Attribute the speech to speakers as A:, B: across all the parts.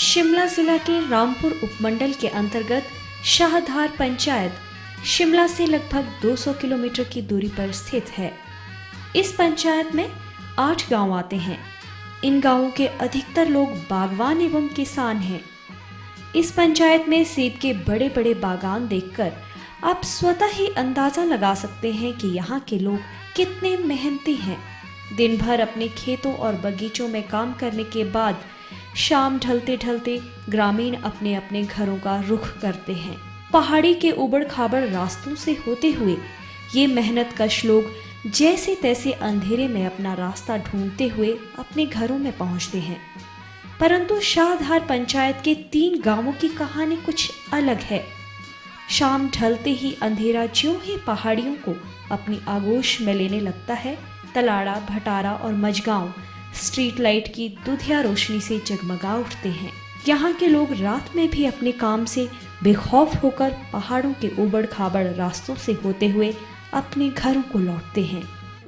A: शिमला जिला के रामपुर उपमंडल के अंतर्गत शाहधार पंचायत शिमला से लगभग 200 किलोमीटर की दूरी पर स्थित है। इस पंचायत में 8 गांव आते हैं। इन गांवों के अधिकतर लोग बागवान एवं किसान हैं। इस पंचायत में सेब के बड़े बड़े बागान देखकर आप स्वतः ही अंदाजा लगा सकते हैं कि यहाँ के लोग कितने मेहनती हैं। दिन भर अपने खेतों और बगीचों में काम करने के बाद शाम ढलते ढलते ग्रामीण अपने अपने घरों का रुख करते हैं। पहाड़ी के उबड़ खाबड़ रास्तों से होते हुए ये मेहनतकश लोग जैसे तैसे अंधेरे में अपना रास्ता ढूंढते हुए अपने घरों में पहुंचते हैं। परंतु शाहधार पंचायत के 3 गांवों की कहानी कुछ अलग है। शाम ढलते ही अंधेरा ज्यों ही पहाड़ियों को अपनी आगोश में लेने लगता है, तलाड़ा, भटारा और मझगांव स्ट्रीट लाइट की दुधिया रोशनी से जगमगा उठते हैं। यहाँ के लोग रात में भी अपने काम से बेखौफ होकर पहाड़ों के उबड़ खाबड़ रास्तों से होते हुए अपने घरों को लौटते हैं।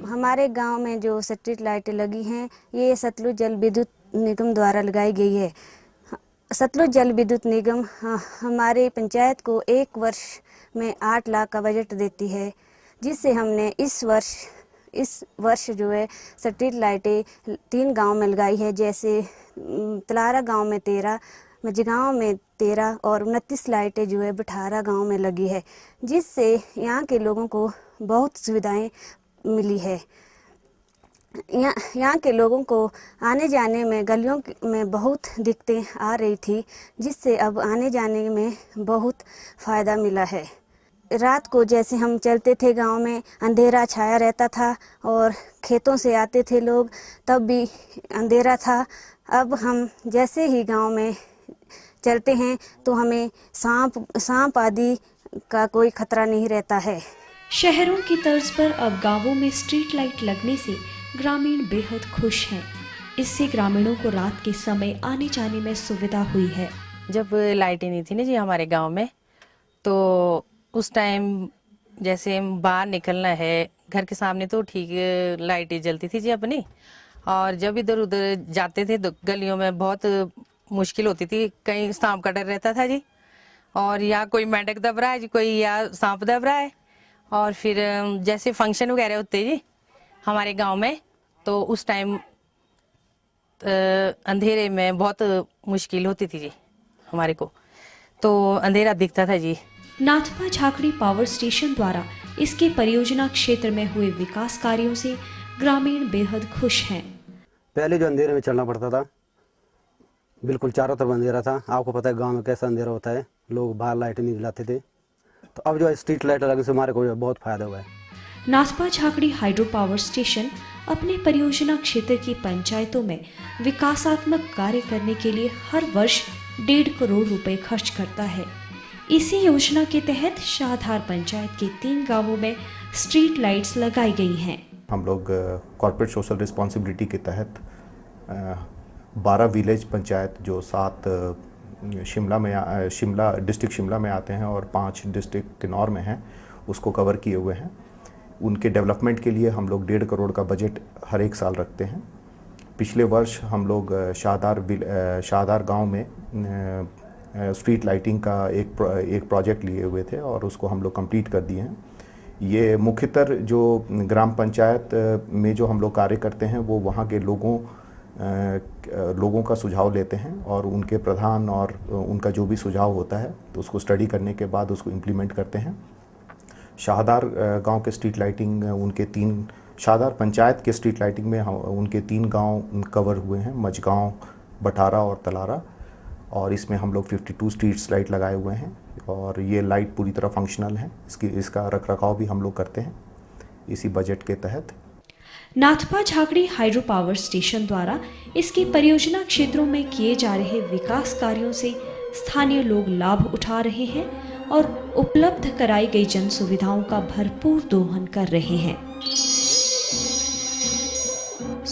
B: हमारे गांव में जो स्ट्रीट लाइटें लगी हैं, ये सतलुज जल विद्युत निगम द्वारा लगाई गई है। सतलुज जल विद्युत निगम हमारे पंचायत को 1 वर्ष में 8 लाख का बजट देती है, जिससे हमने इस वर्ष जो है स्ट्रीट लाइटें 3 गांव में लगाई है। जैसे तलारा गांव में 13, मझगांव में 13 और 29 लाइटें जो है भटारा गांव में लगी है, जिससे यहाँ के लोगों को बहुत सुविधाएं मिली है। यहाँ के लोगों को आने जाने में गलियों में बहुत दिक्कतें आ रही थी, जिससे अब आने जाने में बहुत फ़ायदा मिला है। रात को जैसे हम चलते थे गांव में, अंधेरा छाया रहता था और खेतों से आते थे लोग, तब भी अंधेरा था। अब हम जैसे ही गांव में चलते हैं तो हमें सांप आदि का कोई खतरा नहीं रहता है।
A: शहरों की तर्ज पर अब गांवों में स्ट्रीट लाइट लगने से ग्रामीण बेहद खुश हैं। इससे ग्रामीणों को रात के समय आने जाने में सुविधा हुई है।
C: जब लाइटें नहीं थी ना जी हमारे गांव में, तो उस टाइम जैसे बाहर निकलना है, घर के सामने तो ठीक लाइटें जलती थी जी अपनी, और जब इधर उधर जाते थे तो गलियों में बहुत मुश्किल होती थी। कहीं सांप का डर रहता था जी, और या कोई मेंढक दब रहा है जी, कोई या सांप दब रहा है। और फिर जैसे फंक्शन वगैरह होते जी हमारे गांव में, तो उस टाइम अंधेरे में बहुत मुश्किल होती थी जी हमारे को, तो अंधेरा दिखता था जी।
A: नाथपा झाकड़ी पावर स्टेशन द्वारा इसके परियोजना क्षेत्र में हुए विकास कार्यों से ग्रामीण बेहद खुश हैं।
D: पहले जो अंधेरे में चलना पड़ता था, बिल्कुल चारों तरफ अंधेरा था। आपको पता है गांव में कैसा अंधेरा होता है, लोग बाहर लाइट नहीं जलाते थे। तो अब जो स्ट्रीट लाइट लगने से हमारे को बहुत फायदा हुआ है।
A: Nathpa Jhakri hydro power station अपने परियोजना क्षेत्र की पंचायतों में विकासात्मक कार्य करने के लिए हर वर्ष 1.5 करोड़ रुपए खर्च करता है। इसी योजना के तहत शाहधार पंचायत के 3 गांवों में स्ट्रीट लाइट्स लगाई गई हैं।
E: हम लोग कॉर्पोरेट सोशल रिस्पॉन्सिबिलिटी के तहत 12 विलेज पंचायत जो 7 शिमला डिस्ट्रिक्ट शिमला में आते हैं और 5 डिस्ट्रिक्ट किन्नौर में हैं, उसको कवर किए हुए हैं। उनके डेवलपमेंट के लिए हम लोग 1.5 करोड़ का बजट हर एक साल रखते हैं। पिछले वर्ष हम लोग शाहधार गांव में स्ट्रीट लाइटिंग का एक प्रोजेक्ट लिए हुए थे और उसको हम लोग कंप्लीट कर दिए हैं। ये मुख्यतर जो ग्राम पंचायत में जो हम लोग कार्य करते हैं, वो वहाँ के लोगों का सुझाव लेते हैं और उनके प्रधान और उनका जो भी सुझाव होता है तो उसको स्टडी करने के बाद उसको इम्प्लीमेंट करते हैं। शाहधार गांव के स्ट्रीट लाइटिंग शाहधार पंचायत के स्ट्रीट लाइटिंग में उनके 3 गांव कवर हुए हैं, मझगांव, भटारा और तलारा, और इसमें हम लोग 52 स्ट्रीट लाइट लगाए हुए हैं और ये लाइट पूरी तरह फंक्शनल है। इसका रखरखाव भी हम लोग करते हैं इसी बजट के तहत।
A: Nathpa Jhakri hydro power station द्वारा इसके परियोजना क्षेत्रों में किए जा रहे विकास कार्यों से स्थानीय लोग लाभ उठा रहे हैं और उपलब्ध कराई गई जन सुविधाओं का भरपूर दोहन कर रहे हैं।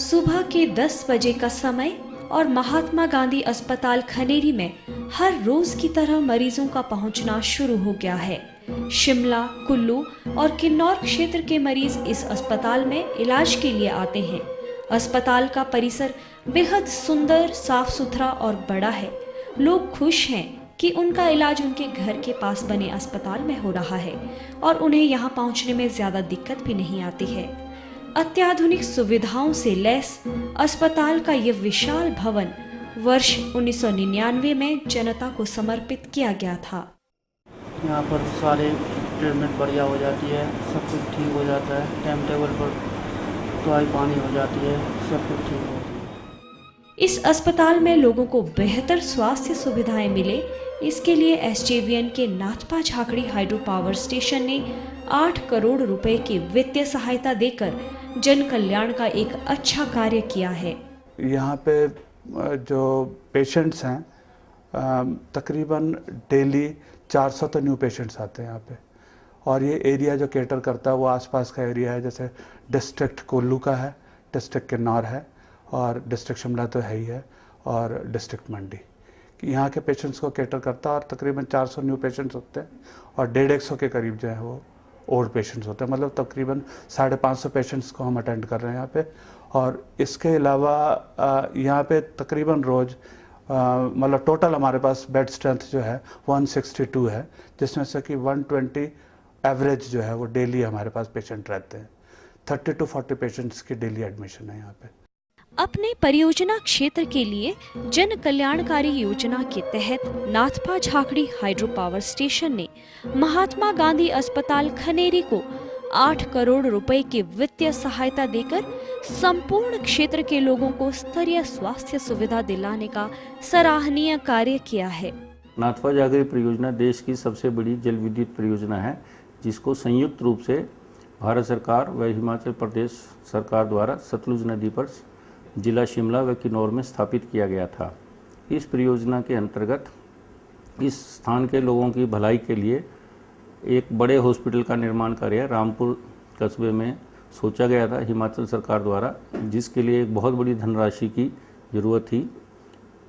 A: सुबह के 10 बजे का समय और महात्मा गांधी अस्पताल खनेरी में हर रोज की तरह मरीजों का पहुंचना शुरू हो गया है। शिमला, कुल्लू और किन्नौर क्षेत्र के मरीज इस अस्पताल में इलाज के लिए आते हैं। अस्पताल का परिसर बेहद सुंदर, साफ सुथरा और बड़ा है। लोग खुश हैं कि उनका इलाज उनके घर के पास बने अस्पताल में हो रहा है और उन्हें यहाँ पहुँचने में ज्यादा दिक्कत भी नहीं आती है। अत्याधुनिक सुविधाओं से लैस अस्पताल का ये विशाल भवन वर्ष 1999 में जनता को समर्पित किया गया था।
F: यहाँ पर सारे ट्रीटमेंट बढ़िया हो जाती है, सब कुछ ठीक हो जाता है, टाइम टेबल पर दवाई पानी हो जाती है, सब कुछ ठीक होती है।
A: इस अस्पताल में लोगों को बेहतर स्वास्थ्य सुविधाएं मिले, इसके लिए एसजेवीएन के Nathpa Jhakri hydro power station ने 8 करोड़ रुपए की वित्तीय सहायता देकर जन कल्याण का एक अच्छा कार्य किया है।
G: यहाँ पे जो पेशेंट्स हैं तकरीबन डेली 400 तो न्यू पेशेंट्स आते हैं यहाँ पे, और ये एरिया जो कैटर करता है वो आसपास का एरिया है, जैसे डिस्ट्रिक्ट कोल्लू का है, डिस्ट्रिक्ट किन्नौर है और डिस्ट्रिक्ट शिमला तो है ही है, और डिस्ट्रिक्ट मंडी, यहाँ के पेशेंट्स को कैटर करता है। और तकरीबन 400 न्यू पेशेंट्स होते हैं और 150 के करीब जो है वो ओल्ड पेशेंट्स होते हैं, मतलब तकरीबन 550 पेशेंट्स को हम अटेंड कर रहे हैं यहाँ पे। और इसके अलावा यहाँ पे तकरीबन रोज़ मतलब टोटल हमारे पास बेड स्ट्रेंथ जो है 162 है, जिसमें से कि 120 एवरेज जो है वो डेली हमारे पास पेशेंट रहते हैं। 30 to 40 पेशेंट्स की डेली एडमिशन है यहाँ पे।
A: अपने परियोजना क्षेत्र के लिए जन कल्याणकारी योजना के तहत Nathpa Jhakri hydro power station ने महात्मा गांधी अस्पताल खनेरी को 8 करोड़ रुपए की वित्तीय सहायता देकर संपूर्ण क्षेत्र के लोगों को स्तरीय स्वास्थ्य सुविधा दिलाने का सराहनीय कार्य किया है।
H: नाथपा झाकड़ी परियोजना देश की सबसे बड़ी जल विद्युत परियोजना है, जिसको संयुक्त रूप से भारत सरकार व हिमाचल प्रदेश सरकार द्वारा सतलुज नदी पर जिला शिमला व किन्नौर में स्थापित किया गया था। इस परियोजना के अंतर्गत इस स्थान के लोगों की भलाई के लिए एक बड़े हॉस्पिटल का निर्माण कार्य रामपुर कस्बे में सोचा गया था हिमाचल सरकार द्वारा, जिसके लिए एक बहुत बड़ी धनराशि की ज़रूरत थी।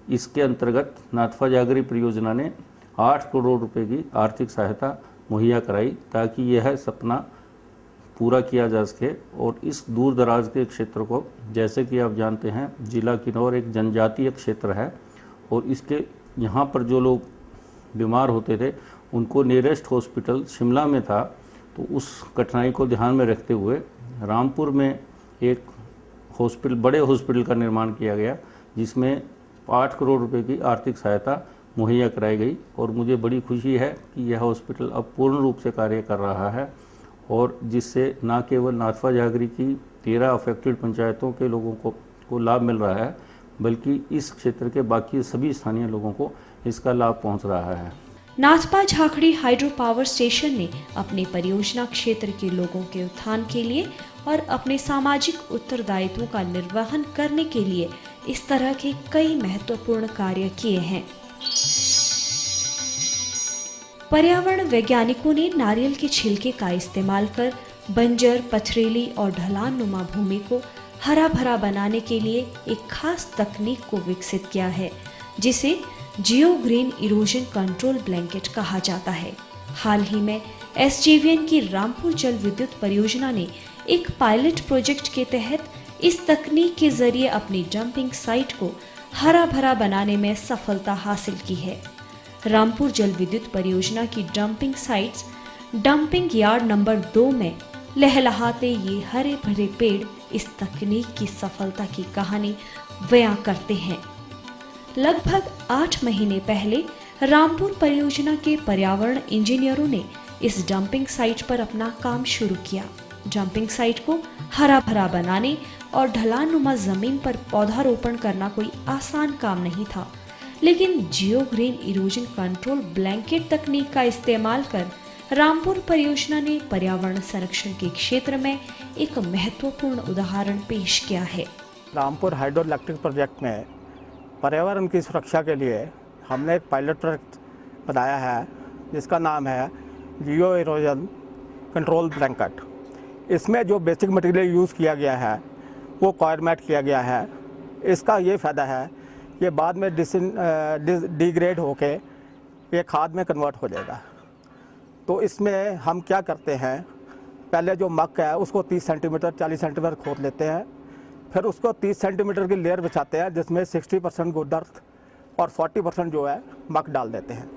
H: इसके अंतर्गत नाथपा झाकड़ी परियोजना ने 8 करोड़ रुपए की आर्थिक सहायता मुहैया कराई ताकि यह सपना पूरा किया जा सके। और इस दूर दराज के क्षेत्र को, जैसे कि आप जानते हैं, जिला किन्नौर एक जनजातीय क्षेत्र है और इसके यहाँ पर जो लोग बीमार होते थे उनको नियरेस्ट हॉस्पिटल शिमला में था, तो उस कठिनाई को ध्यान में रखते हुए रामपुर में एक हॉस्पिटल, बड़े हॉस्पिटल का निर्माण किया गया, जिसमें 8 करोड़ रुपए की आर्थिक सहायता मुहैया कराई गई। और मुझे बड़ी खुशी है कि यह हॉस्पिटल अब पूर्ण रूप से कार्य कर रहा है और जिससे न केवल नाथपा झाकड़ी की 13 अफेक्टेड पंचायतों के लोगों को लाभ मिल रहा है, बल्कि इस क्षेत्र के बाकी सभी स्थानीय लोगों को इसका लाभ पहुंच रहा है।
A: Nathpa Jhakri hydro power station ने अपने परियोजना क्षेत्र के लोगों के उत्थान के लिए और अपने सामाजिक उत्तरदायित्वों का निर्वहन करने के लिए इस तरह के कई महत्वपूर्ण कार्य किए हैं। पर्यावरण वैज्ञानिकों ने नारियल के छिलके का इस्तेमाल कर बंजर, पथरीली और ढलाननुमा भूमि को हरा भरा बनाने के लिए एक खास तकनीक को विकसित किया है, जिसे जियो ग्रीन इरोजन कंट्रोल ब्लैंकेट कहा जाता है। हाल ही में एसजेवीएन की रामपुर जल विद्युत परियोजना ने एक पायलट प्रोजेक्ट के तहत इस तकनीक के जरिए अपनी डंपिंग साइट को हरा भरा बनाने में सफलता हासिल की है। रामपुर जल विद्युत परियोजना की dumping sites dumping yard number 2 में लहलहाते ये हरे भरे पेड़ इस तकनीक की सफलता की कहानी बयां करते हैं। लगभग 8 महीने पहले रामपुर परियोजना के पर्यावरण इंजीनियरों ने इस डंपिंग साइट पर अपना काम शुरू किया। डंपिंग साइट को हरा भरा बनाने और ढलाननुमा जमीन पर पौधारोपण करना कोई आसान काम नहीं था, लेकिन जियो ग्रीन इरोजन कंट्रोल ब्लैंकेट तकनीक का इस्तेमाल कर रामपुर परियोजना ने पर्यावरण संरक्षण के क्षेत्र में एक महत्वपूर्ण उदाहरण पेश किया है।
I: रामपुर हाइड्रो इलेक्ट्रिक प्रोजेक्ट में पर्यावरण की सुरक्षा के लिए हमने एक पायलट प्रोजेक्ट बनाया है, जिसका नाम है जियो इरोजन कंट्रोल ब्लैंकेट। इसमें जो बेसिक मटेरियल यूज़ किया गया है वो कॉयर मैट किया गया है। इसका ये फ़ायदा है, ये बाद में डिग्रेड होके ये खाद में कन्वर्ट हो जाएगा। तो इसमें हम क्या करते हैं, पहले जो मक है उसको 30 सेंटीमीटर 40 सेंटीमीटर खोद लेते हैं, फिर उसको 30 सेंटीमीटर की लेयर बिछाते हैं, जिसमें 60% गुड अर्थ और 40% जो है मक डाल देते हैं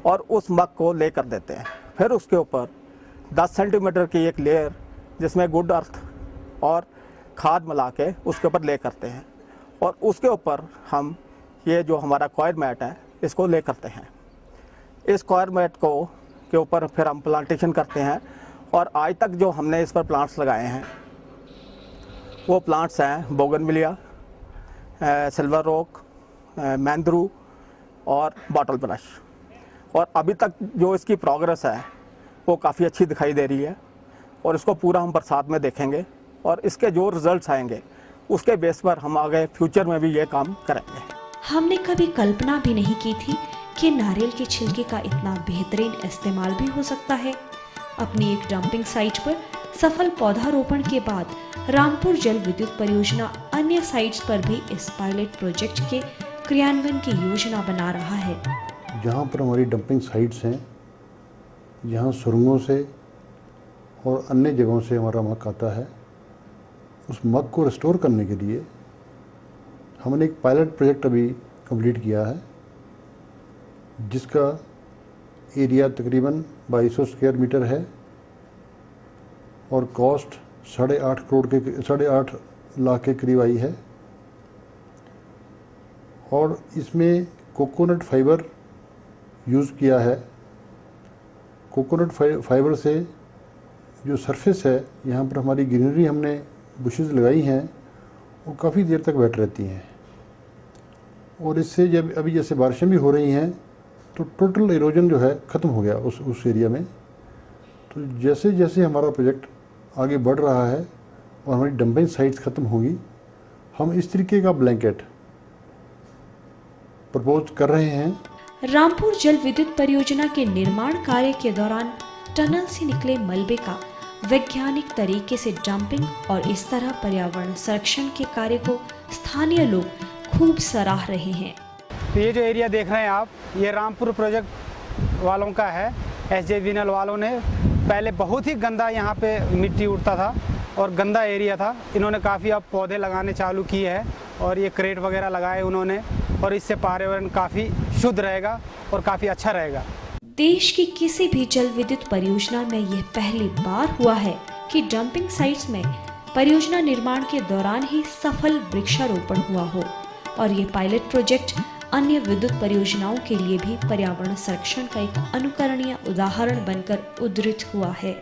I: और उस मक को ले कर देते हैं। फिर उसके ऊपर 10 सेंटीमीटर की एक लेयर जिसमें गुड अर्थ और खाद मिला के उसके ऊपर ले करते हैं और उसके ऊपर हम ये जो हमारा कॉयर मैट है इसको ले करते हैं। इस कॉयर मैट को के ऊपर फिर हम प्लांटेशन करते हैं और आज तक जो हमने इस पर प्लांट्स लगाए हैं वो प्लांट्स हैं बोगनविलिया, सिल्वर रोक, मैंद्रू और बॉटल ब्रश। और अभी तक जो इसकी प्रोग्रेस है वो काफ़ी अच्छी दिखाई दे रही है और इसको पूरा हम बरसात में देखेंगे और इसके जो रिजल्ट्स आएंगे उसके बेस पर हम आगे फ्यूचर में भी ये काम करेंगे।
A: हमने कभी कल्पना भी नहीं की थी कि नारियल के छिलके का इतना बेहतरीन इस्तेमाल भी हो सकता है। अपनी एक डंपिंग साइट पर सफल पौधारोपण के बाद रामपुर जल विद्युत परियोजना अन्य साइट्स पर भी इस पायलट प्रोजेक्ट के क्रियान्वयन की योजना बना रहा है।
J: जहाँ पर हमारी डंपिंग साइट्स हैं, जहाँ सुरंगों से और अन्य जगहों से हमारा मक आता है, उस मक को रिस्टोर करने के लिए हमने एक पायलट प्रोजेक्ट अभी कंप्लीट किया है, जिसका एरिया तकरीबन 2200 स्क्वायर मीटर है और कॉस्ट 8.5 लाख के करीब आई है। और इसमें कोकोनट फाइबर यूज़ किया है। कोकोनट फाइबर से जो सरफेस है, यहाँ पर हमारी ग्रीनरी हमने बुशेस लगाई हैं, वो काफ़ी देर तक वेट रहती हैं और इससे जब अभी जैसे बारिशें भी हो रही हैं तो टोटल इरोजन जो है ख़त्म हो गया उस एरिया में। तो जैसे जैसे हमारा प्रोजेक्ट आगे बढ़ रहा है और हमारी डंपिंग साइट्स ख़त्म होगी, हम इस तरीके का ब्लैंकेट प्रपोज कर रहे हैं।
A: रामपुर जल विद्युत परियोजना के निर्माण कार्य के दौरान टनल से निकले मलबे का वैज्ञानिक तरीके से डंपिंग और इस तरह पर्यावरण संरक्षण के कार्य को स्थानीय लोग खूब सराह रहे हैं।
K: तो ये जो एरिया देख रहे हैं आप, ये रामपुर प्रोजेक्ट वालों का है। SJVNL वालों ने पहले बहुत ही गंदा यहाँ पे मिट्टी उड़ता था और गंदा एरिया था। इन्होंने काफ़ी अब पौधे लगाने चालू किए हैं और ये क्रेट वगैरह लगाए उन्होंने और इससे पर्यावरण काफ़ी शुद्ध रहेगा और काफ़ी अच्छा रहेगा।
A: देश की किसी भी जल विद्युत परियोजना में यह पहली बार हुआ है कि डंपिंग साइट्स में परियोजना निर्माण के दौरान ही सफल वृक्षारोपण हुआ हो और ये पायलट प्रोजेक्ट अन्य विद्युत परियोजनाओं के लिए भी पर्यावरण संरक्षण का एक अनुकरणीय उदाहरण बनकर उद्धृत हुआ है।